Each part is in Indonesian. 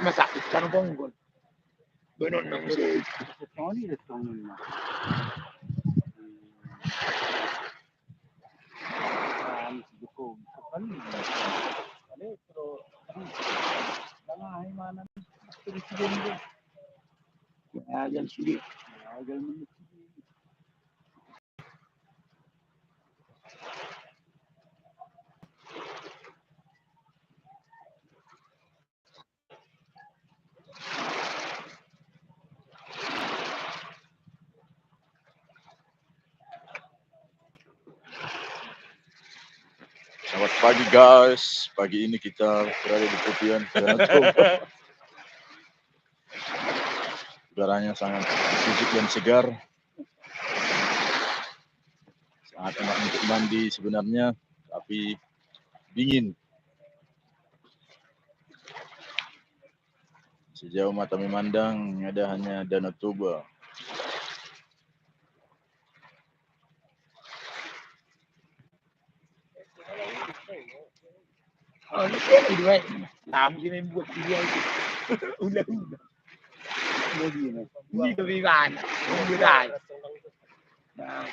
masakit sa bonggol. Ganun nang siya. Kaya sige. Selamat pagi guys, pagi ini kita berada di tepian Danau Toba. Udaranya sangat sejuk dan segar, sangat enak untuk mandi sebenarnya, tapi dingin. Sejauh mata memandang ada hanya Danau Toba. Oh, ini dua. Tama sila yung buat dia itu. Ulah-ulah. Hindi kabigan. Ulah. Nah.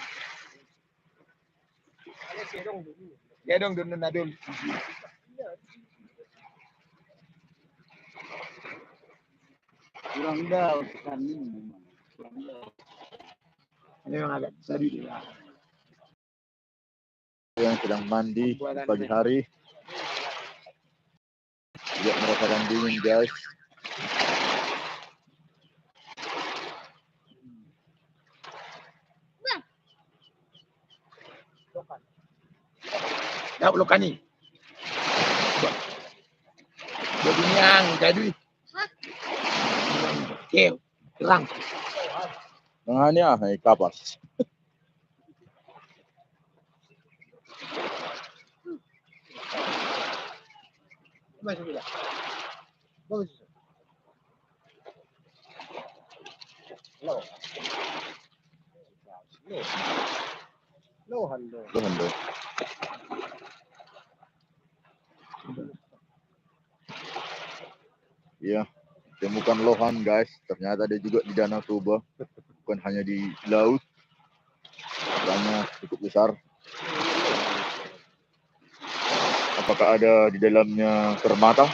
Ya dong doon na doon. Kurang daw kanin memang. Kurang daw. Ano yung agad sa dito. Yang sedang mandi di pagi hari juga merasakan dingin guys. Dapat lo kani. Jadi yang jadi. Keo, terang. Tengahnya kapas. Masuk bila. Bagus. Lo. Lohan do. Iya, temukan lohan guys. Ternyata ada juga di Danau Toba, bukan hanya di laut. Ukurannya cukup besar. Apakah ada di dalamnya permata?